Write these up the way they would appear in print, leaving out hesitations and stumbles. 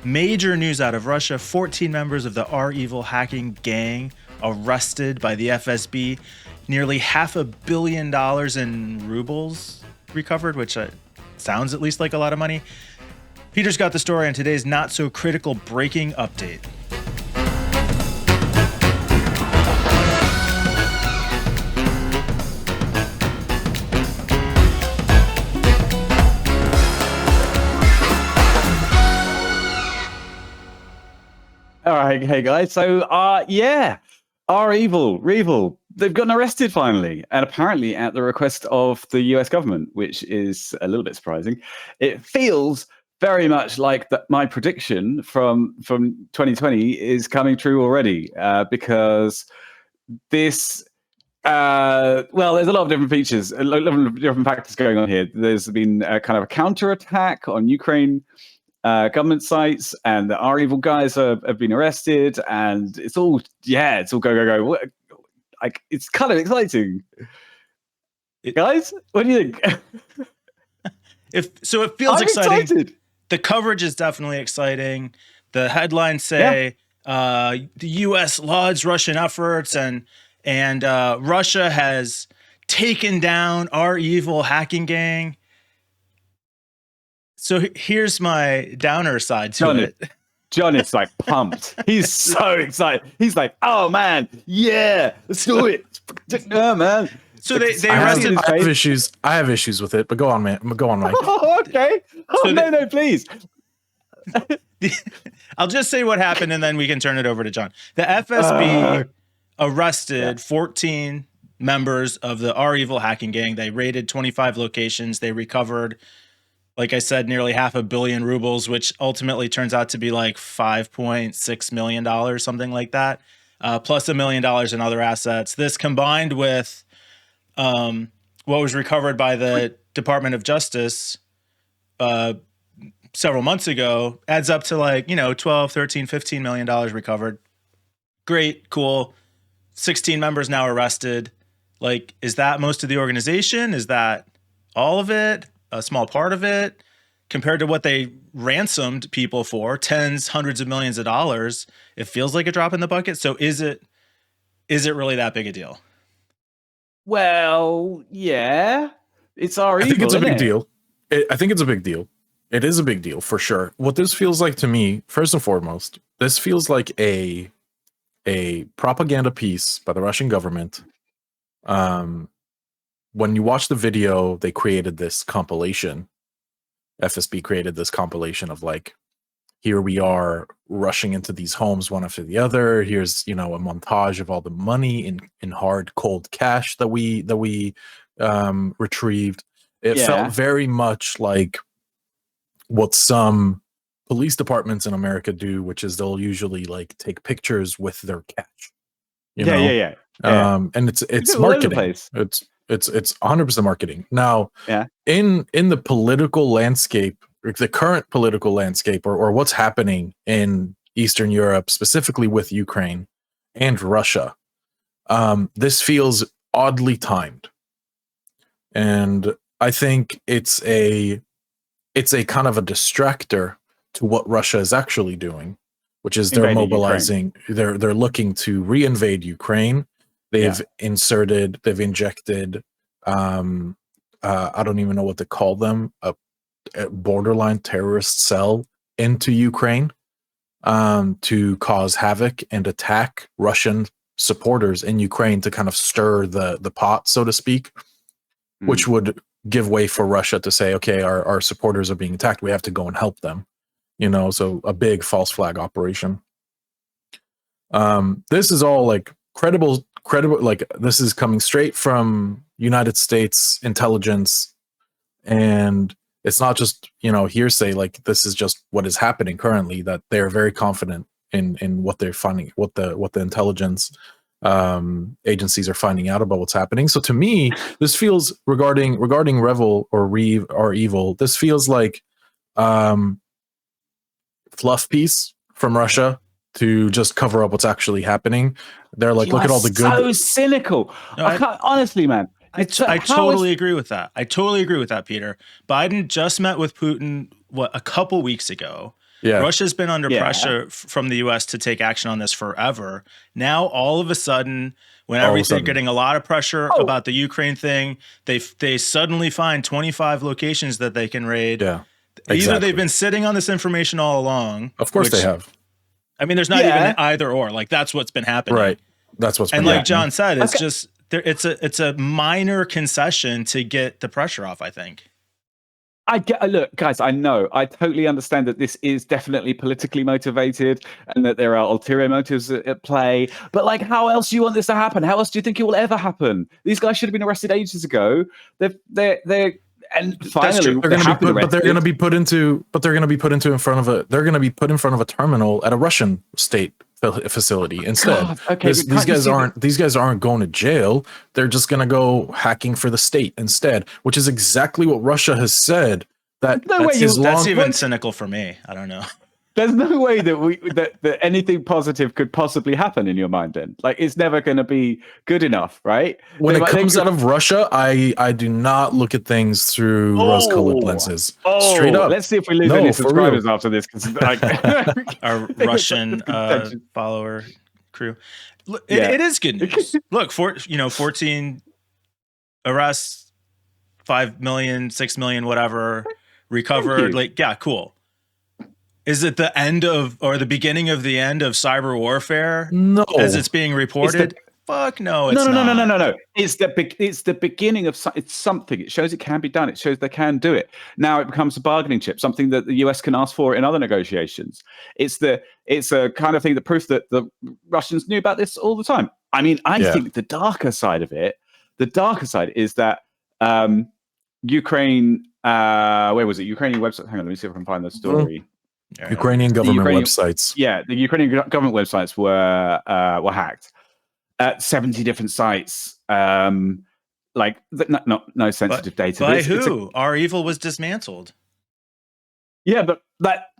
Major news out of Russia. 14 members of the REvil hacking gang arrested by the FSB. Nearly $500 million in rubles recovered, which sounds at least like a lot of money. Peter's got the story on today's not so critical breaking update. All right, hey guys. So, REvil, they've gotten arrested finally, and apparently at the request of the US government, which is a little bit surprising. It feels very much like my prediction from 2020 is coming true already, because this. Well, there's a lot of different features, a lot of different factors going on here. There's been a kind of a counterattack on Ukraine government sites, and the REvil guys have been arrested, and it's all go. Like, it's kind of exciting. Guys, what do you think? It feels exciting. Excited. The coverage is definitely exciting. The headlines say the U.S. lauds Russian efforts, and Russia has taken down REvil hacking gang. So here's my downer side to it. John is like pumped. He's so excited. He's like, "Oh man, yeah, let's do it, yeah, man." So they arrested. I have issues with it, but go on, man. Go on, Mike. Oh, okay. Oh, no, please. I'll just say what happened, and then we can turn it over to John. The FSB arrested 14 members of the REvil hacking gang. They raided 25 locations. They recovered, like I said, nearly $500 million rubles, which ultimately turns out to be like $5.6 million, something like that, plus $1 million in other assets. This combined with what was recovered by the Department of Justice several months ago adds up to like, $12, $13, $15 million recovered. Great, cool. 16 members now arrested. Like, is that most of the organization? Is that all of it? A small part of it? Compared to what they ransomed people for, tens, hundreds of millions of dollars, it feels like a drop in the bucket. So is it really that big a deal? Well, yeah, it's REvil. I think it's a big deal. I think it's a big deal. It is a big deal for sure. What this feels like to me, first and foremost, this feels like a propaganda piece by the Russian government. When you watch the video, they created this compilation. FSB created this compilation of like, here we are rushing into these homes one after the other. Here's, a montage of all the money in hard, cold cash that we retrieved. It felt very much like what some police departments in America do, which is they'll usually like take pictures with their cash. Yeah. And it's marketing. It's 100% marketing. Now, in the political landscape, the current political landscape, or what's happening in Eastern Europe, specifically with Ukraine and Russia, this feels oddly timed, and I think it's a kind of a distractor to what Russia is actually doing, which is they're mobilizing. Ukraine. They're looking to reinvade Ukraine. They've injected, I don't even know what to call them, a borderline terrorist cell into Ukraine to cause havoc and attack Russian supporters in Ukraine to kind of stir the pot, so to speak, which would give way for Russia to say, okay, our supporters are being attacked. We have to go and help them, so a big false flag operation. This is all like credible, like this is coming straight from United States intelligence, and it's not just hearsay. Like, this is just what is happening currently, that they're very confident in what they're finding, what the intelligence agencies are finding out about what's happening. So to me, this feels regarding REvil or REvil, this feels like fluff piece from Russia to just cover up what's actually happening. They're like, look at all the good. So cynical. No, I can't, honestly, man. I totally agree with that. I totally agree with that, Peter. Biden just met with Putin a couple weeks ago, Russia's been under pressure from the US to take action on this forever. Now, all of a sudden, when they're getting a lot of pressure about the Ukraine thing, they suddenly find 25 locations that they can raid. Yeah. Either they've been sitting on this information all along. Of course they have. I mean, there's not even an either or. Like, that's what's been happening. Right. That's what's been happening. And like John said, it's just it's a minor concession to get the pressure off, I think. Look, guys, I know. I totally understand that this is definitely politically motivated and that there are ulterior motives at play. But, like, how else do you want this to happen? How else do you think it will ever happen? These guys should have been arrested ages ago. And finally, they're going to be put into in front of a terminal at a Russian state facility instead. These guys aren't going to jail. They're just going to go hacking for the state instead, which is exactly what Russia has said. That's even cynical for me. I don't know. There's no way that anything positive could possibly happen in your mind. Then, like, it's never going to be good enough, right? When it comes out of Russia, I do not look at things through rose-colored lenses. Straight up. Let's see if we lose any subscribers after this. Our Russian follower crew. It is good news. Look, 14 arrests, 5 million, 6 million, whatever recovered. Like, yeah, cool. Is it the end of, or the beginning of the end of cyber warfare? No, as it's being reported. Fuck no, it's not. No. It's the beginning of it's something. It shows it can be done. It shows they can do it. Now it becomes a bargaining chip, something that the US can ask for in other negotiations. It's a kind of thing that proves that the Russians knew about this all the time. I mean, I think the darker side of it, is that Ukraine. Where was it? Ukrainian website. Hang on, let me see if I can find the story. Ukrainian government websites. Yeah, the Ukrainian government websites were hacked at 70 different sites. No sensitive data. By who? REvil was dismantled. Yeah, but that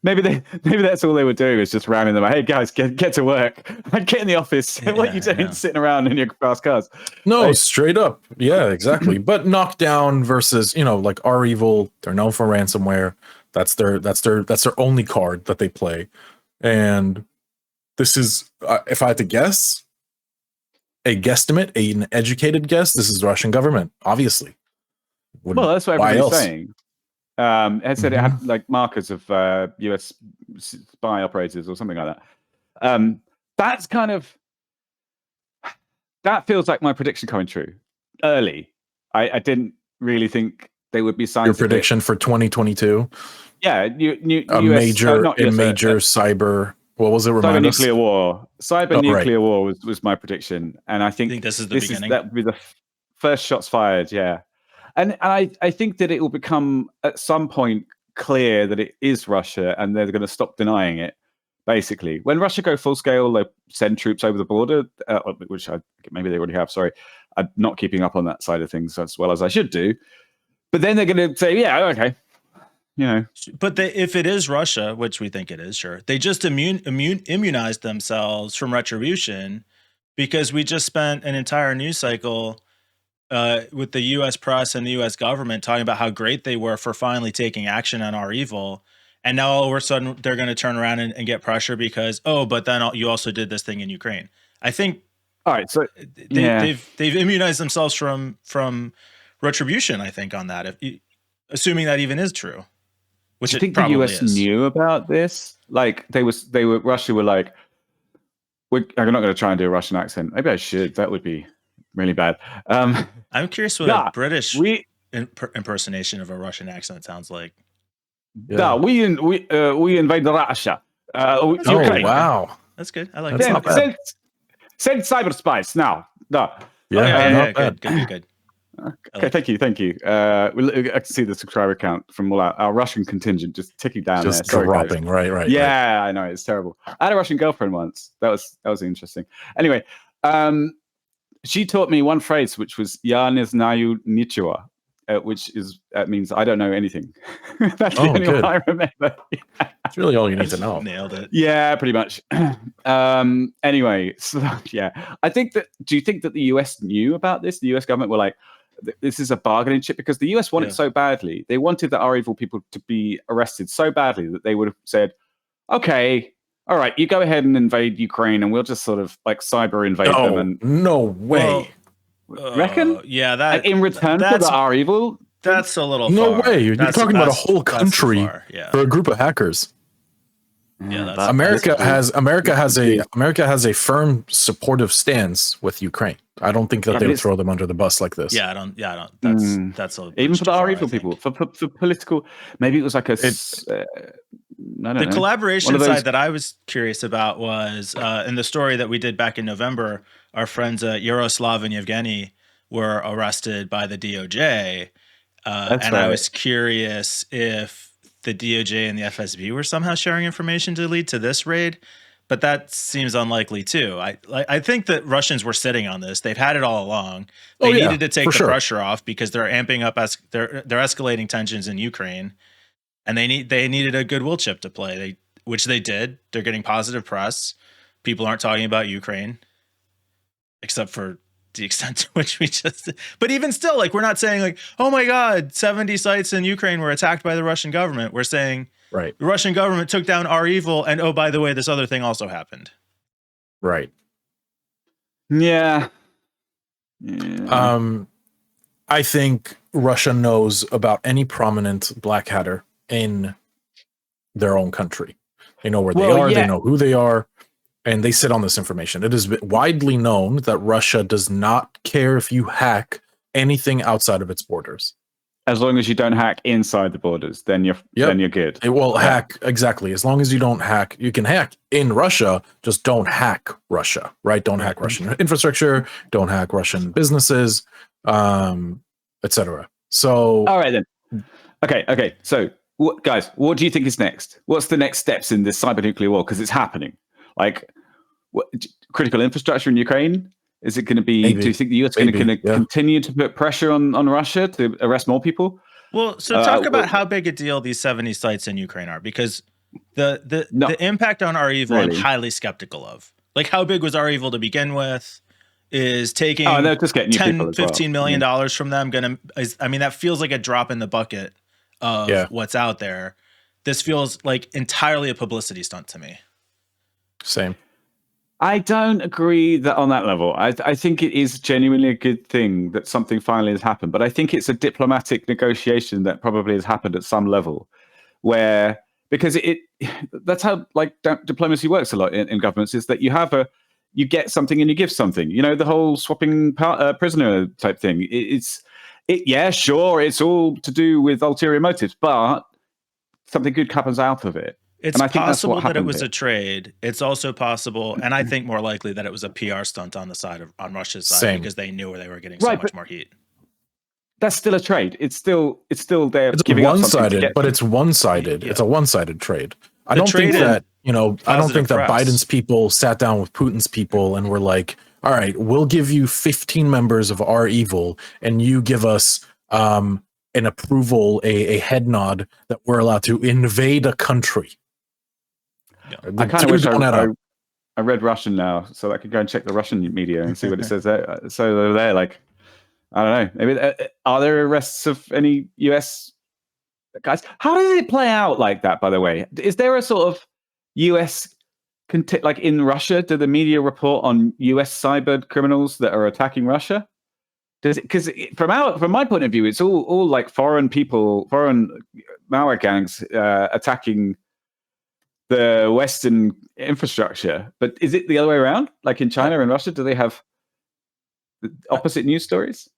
maybe that's all they were doing was just ramming them. Hey guys, get to work. Get in the office. What are you doing sitting around in your fast cars? No, straight up. Yeah, exactly. But knockdown versus, like REvil, they're known for ransomware. That's their only card that they play. And this is, if I had to guess, a guesstimate, an educated guess, this is the Russian government, obviously. Well, that's what everybody's saying. It said it had like markers of US spy operators or something like that. That's kind of, that feels like my prediction coming true early. I didn't really think they would be scientific. Your prediction for 2022? Yeah, major cyber. What was it? Remind us. Nuclear war. Nuclear war was my prediction, and I think this is the beginning. That would be the first shots fired. Yeah, and I think that it will become at some point clear that it is Russia, and they're going to stop denying it. Basically, when Russia go full scale, they send troops over the border, which maybe they already have. Sorry, I'm not keeping up on that side of things as well as I should do. But then they're going to say, yeah, okay. But if it is Russia, which we think it is, sure, they just immunized themselves from retribution, because we just spent an entire news cycle with the U.S. press and the U.S. government talking about how great they were for finally taking action on REvil, and now all of a sudden they're going to turn around and get pressure because but then you also did this thing in Ukraine. I think. All right, so they've immunized themselves from retribution. I think on that, assuming that even is true. Which do you think the US knew about this? Like Russia were like, I'm not going to try and do a Russian accent. Maybe I should. That would be really bad. I'm curious what a British impersonation of a Russian accent sounds like. Yeah, we invade Russia. Okay. Wow, that's good. I like that. Send cyber spies now. Yeah, good. Okay, thank you. I can see the subscriber count from all our Russian contingent just ticking down. Just dropping, right. Yeah, I know, it's terrible. I had a Russian girlfriend once. That was interesting. Anyway, she taught me one phrase, which was "Я не знаю ничего," which means I don't know anything. That's the only one I remember. That's really all you need to know. Nailed it. Yeah, pretty much. Anyway, so yeah, I think that. Do you think that the US knew about this? The US government were like, this is a bargaining chip because the US wanted so badly. They wanted the REvil people to be arrested so badly that they would have said, okay, all right, you go ahead and invade Ukraine and we'll just sort of like cyber invade them. And no way. Reckon? Yeah, that like in return for the REvil? That's a little no far. way. You're talking about a whole country for a group of hackers. Yeah, America has a firm supportive stance with Ukraine. I don't think that they would throw them under the bus like this. Yeah, I don't. That's even for the REvil people for political. Maybe it was like a. The collaboration side that I was curious about was in the story that we did back in November. Our friends Yaroslav and Yevgeny were arrested by the DOJ, and I was curious if the DOJ and the FSB were somehow sharing information to lead to this raid, but that seems unlikely too. I think that Russians were sitting on this. They've had it all along. They needed to take the pressure off because they're amping up they're escalating tensions in Ukraine, and they needed a goodwill chip to play. Which they did. They're getting positive press. People aren't talking about Ukraine, except for the extent to which we just, but even still, like, we're not saying like, oh my God, 70 sites in Ukraine were attacked by the Russian government. We're saying the Russian government took down REvil, and oh, by the way, this other thing also happened. Right. Yeah. I think Russia knows about any prominent black hatter in their own country. They know where they are, they know who they are. And they sit on this information. It is widely known that Russia does not care if you hack anything outside of its borders. As long as you don't hack inside the borders, then you're good. It will hack, exactly. As long as you don't hack, you can hack in Russia, just don't hack Russia, right? Don't hack Russian infrastructure, don't hack Russian businesses, etc. So all right then. Okay. So guys, what do you think is next? What's the next steps in this cyber nuclear war? Because it's happening. Like, critical infrastructure in Ukraine? Is it going to be? Maybe. Do you think the US is going to continue to put pressure on Russia to arrest more people? Well, so talk about how big a deal these 70 sites in Ukraine are, because the impact on REvil I'm highly skeptical of. Like, how big was REvil to begin with? Is taking just getting $10-15 million dollars from them that feels like a drop in the bucket of what's out there. This feels like entirely a publicity stunt to me. Same. I don't agree that on that level. I think it is genuinely a good thing that something finally has happened, but I think it's a diplomatic negotiation that probably has happened at some level, because that's how like diplomacy works a lot in governments, is that you get something and you give something. You know, the whole swapping prisoner type thing. It's all to do with ulterior motives, but something good comes out of it. It's possible that it was a trade. It's also possible, and I think more likely that it was a PR stunt on Russia's side, because they knew where they were getting so much more heat. That's still a trade. It's still there. It's one-sided, but it's one-sided. Yeah. It's a one-sided trade. I don't think that Biden's people sat down with Putin's people and were like, all right, we'll give you 15 members of REvil, and you give us an approval, a head nod that we're allowed to invade a country. Yeah. I kind of wish I read Russian now, so I could go and check the Russian media and see what it says there. So they're like, I don't know. Maybe are there arrests of any US guys? How does it play out like that? By the way, is there a sort of US like in Russia? Do the media report on US cyber criminals that are attacking Russia? Because from my point of view, it's all like foreign people, foreign malware gangs attacking the Western infrastructure. But is it the other way around? Like in China and Russia, do they have the opposite news stories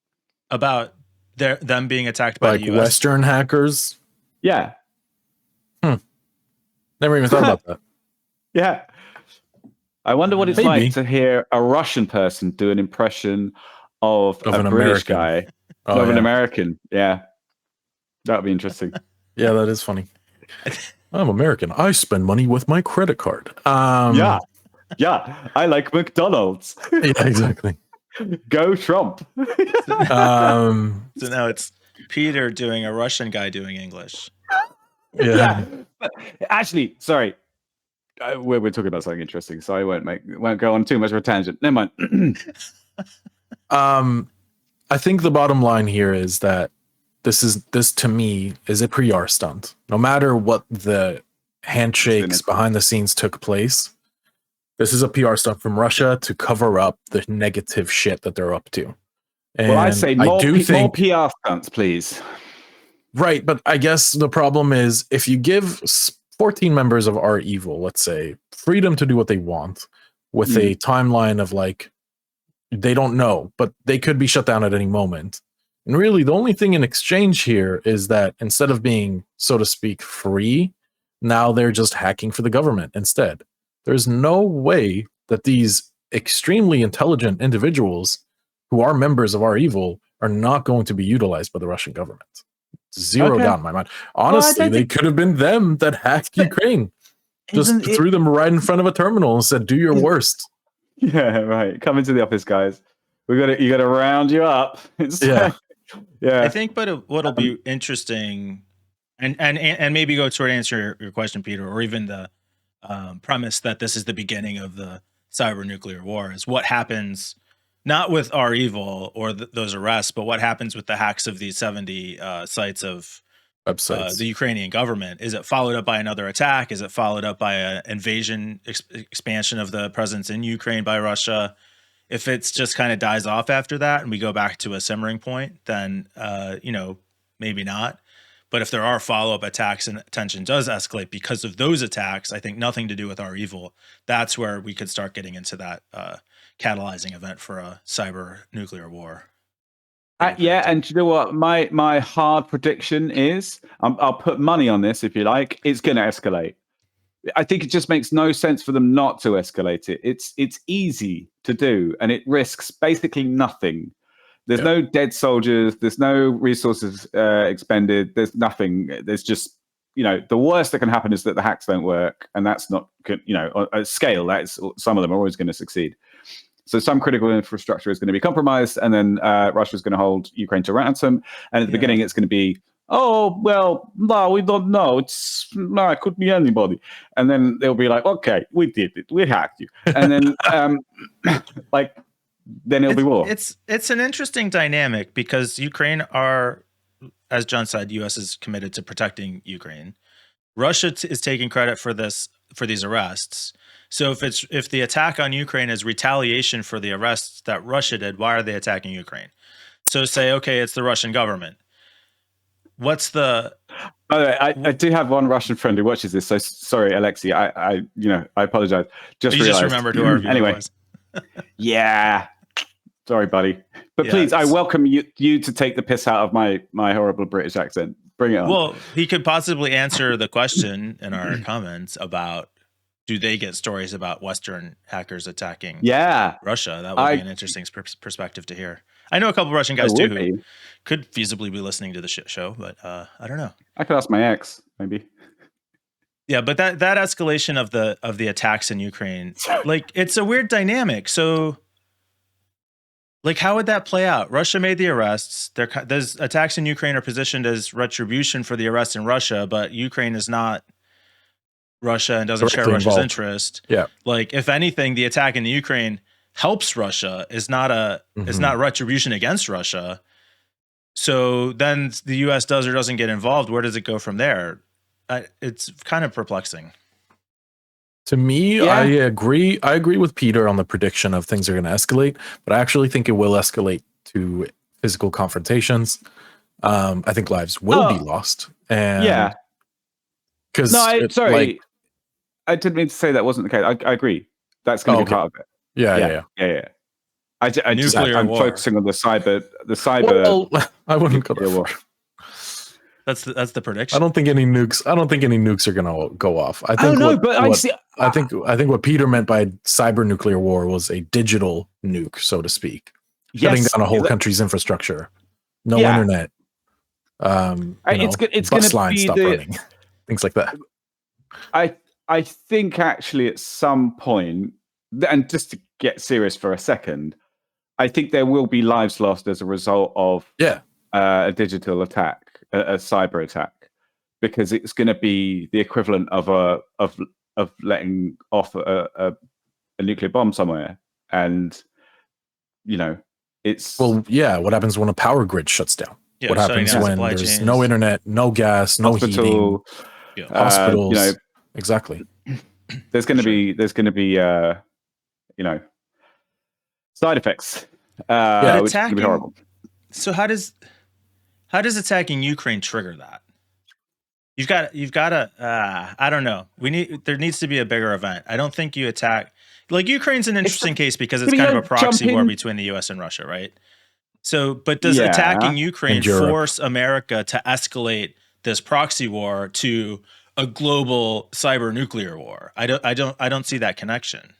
about them being attacked by the US? Western hackers? Yeah. Never even thought about that. Yeah. I wonder what it's like to hear a Russian person do an impression of a British guy, of an American. Yeah. That would be interesting. Yeah, that is funny. I'm American. I spend money with my credit card. Yeah. I like McDonald's. Yeah, exactly. Go Trump. So now it's Peter doing a Russian guy doing English. Yeah. But actually, sorry. We're talking about something interesting, so I won't go on too much of a tangent. Never mind. I think the bottom line here is that this to me is a PR stunt. No matter what the handshakes behind the scenes took place, this is a PR stunt from Russia to cover up the negative shit that they're up to. And well, I say more PR stunts, please. Right, but I guess the problem is if you give 14 members of REvil, let's say, freedom to do what they want with a timeline of like, they don't know, but they could be shut down at any moment. And really, the only thing in exchange here is that instead of being, so to speak, free, now they're just hacking for the government instead. There's no way that these extremely intelligent individuals who are members of REvil are not going to be utilized by the Russian government. Zero doubt in my mind. Honestly, they could have been them that hacked Ukraine. Just threw them right in front of a terminal and said, do your worst. Yeah, right. Come into the office, guys. You got to round you up. Yeah. Yeah. I think, but what'll be interesting, and maybe go toward answer your question, Peter, or even the premise that this is the beginning of the cyber nuclear war, is what happens not with REvil or those arrests, but what happens with the hacks of these 70 sites of websites, the Ukrainian government. Is it followed up by another attack? Is it followed up by an invasion, expansion of the presence in Ukraine by Russia? If it's just kind of dies off after that and we go back to a simmering point, then, maybe not. But if there are follow-up attacks and tension does escalate because of those attacks, I think nothing to do with REvil, that's where we could start getting into that catalyzing event for a cyber nuclear war. Yeah, and you know what? My hard prediction is, I'll put money on this if you like, it's going to escalate. I think it just makes no sense for them not to escalate it. It's easy to do, and it risks basically nothing. There's no dead soldiers. There's no resources expended. There's nothing. There's just, the worst that can happen is that the hacks don't work, and that's not, on a scale. That's some of them are always going to succeed. So some critical infrastructure is going to be compromised, and then Russia is going to hold Ukraine to ransom. And at the beginning, it's going to be, oh, well, no, we don't know. It could be anybody. And then they'll be like, okay, we did it. We hacked you. And then, then it'll be war. It's an interesting dynamic because Ukraine are, as John said, U.S. is committed to protecting Ukraine. Russia is taking credit for these arrests. So if the attack on Ukraine is retaliation for the arrests that Russia did, why are they attacking Ukraine? So say, okay, it's the Russian government. What's the? By the way, I do have one Russian friend who watches this. So sorry, Alexei. I apologize. Just remembered who our viewer anyway. was. Yeah. Sorry, buddy. But please, I welcome you to take the piss out of my horrible British accent. Bring it on. Well, he could possibly answer the question in our comments about, do they get stories about Western hackers attacking Russia? That would be an interesting perspective to hear. I know a couple of Russian guys too who could feasibly be listening to the show, but I don't know. I could ask my ex, maybe. Yeah, but that escalation of the attacks in Ukraine, like, it's a weird dynamic. So, like, how would that play out? Russia made the arrests. Those attacks in Ukraine are positioned as retribution for the arrests in Russia, but Ukraine is not Russia and doesn't share Russia's interest. Yeah. Like, if anything, the attack in the Ukraine helps Russia, is not retribution against Russia. So then the US does or doesn't get involved. Where does it go from there? It's kind of perplexing. To me, I agree. I agree with Peter on the prediction of things are going to escalate, but I actually think it will escalate to physical confrontations. I think lives will be lost. And because sorry, I didn't mean to say that wasn't the case. I agree. That's going to be part of it. Yeah. I'm focusing on the cyber. Well, I wouldn't go there. War. That's the prediction. I don't think any nukes are going to go off. I think I think what Peter meant by cyber nuclear war was a digital nuke, so to speak, shutting down a whole country's infrastructure, no internet. It's bus going to lines be stop running, things like that. I think actually at some point, and just to get serious for a second, I think there will be lives lost as a result of a digital attack, a cyber attack, because it's going to be the equivalent of letting off a nuclear bomb somewhere, and What happens when a power grid shuts down? Yeah, what happens when there's chains. no internet, no gas, no heating, hospitals? Exactly. There's going to be side effects, which can be horrible. So how does attacking Ukraine trigger that? You've got to I don't know. There needs to be a bigger event. I don't think you attack, like, Ukraine's an interesting case because it's kind of a proxy war between the US and Russia, right? So, but does attacking Ukraine force America to escalate this proxy war to a global cyber nuclear war? I don't see that connection.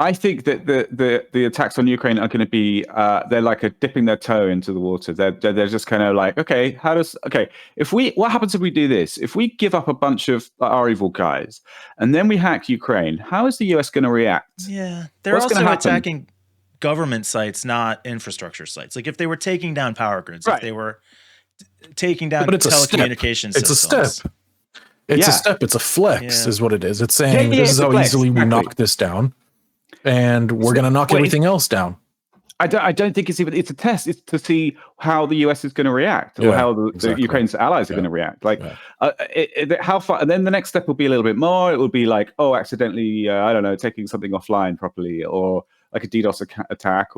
I think that the attacks on Ukraine are going to be they're like dipping their toe into the water. They're just kind of like, what happens if we do this? If we give up a bunch of REvil guys and then we hack Ukraine, how is the US going to react? Yeah, they're also attacking government sites, not infrastructure sites. Like if they were taking down power grids, if they were taking down telecommunications systems. It's a step. It's a step. It's a flex, is what it is. It's saying this is how easily we knock this down. And we're going to knock everything else down. I don't think it's a test. It's to see how the US is going to react, or how the Ukraine's allies are going to react. Like, how far? And then the next step will be a little bit more. It will be like, accidentally, I don't know, taking something offline properly, or like a DDoS attack,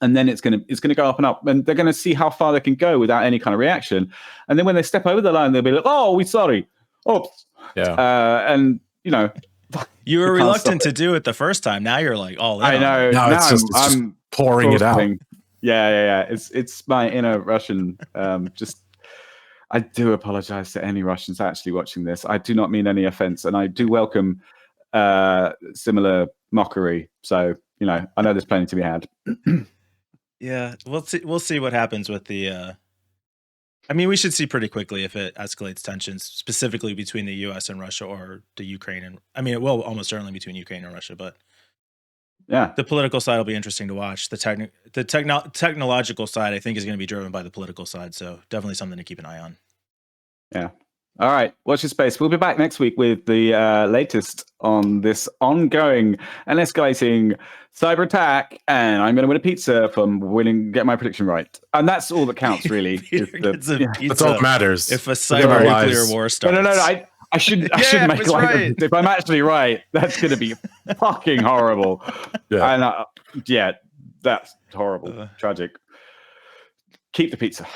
and then it's going to go up and up, and they're going to see how far they can go without any kind of reaction. And then when they step over the line, they'll be like, "Oh, we're sorry. Oops." Yeah. And you were reluctant to do it the first time. Now you're like, "Oh, I know." Now it's just pouring it out. Yeah. It's my inner Russian. I do apologize to any Russians actually watching this. I do not mean any offense, and I do welcome similar mockery. So I know there's plenty to be had. Yeah, we'll see what happens with the. I mean, we should see pretty quickly if it escalates tensions, specifically between the U.S. and Russia, or the Ukraine and. I mean, it will almost certainly between Ukraine and Russia, but the political side will be interesting to watch. The technological side, I think, is going to be driven by the political side, so definitely something to keep an eye on. Yeah. All right, watch your space. We'll be back next week with the latest on this ongoing and escalating cyber attack, and I'm going to win a pizza from get my prediction right. And that's all that counts, really. That's all that matters. If a cyber nuclear war starts. No. I shouldn't make light. If I'm actually right, that's going to be fucking horrible. And that's horrible. Tragic. Keep the pizza.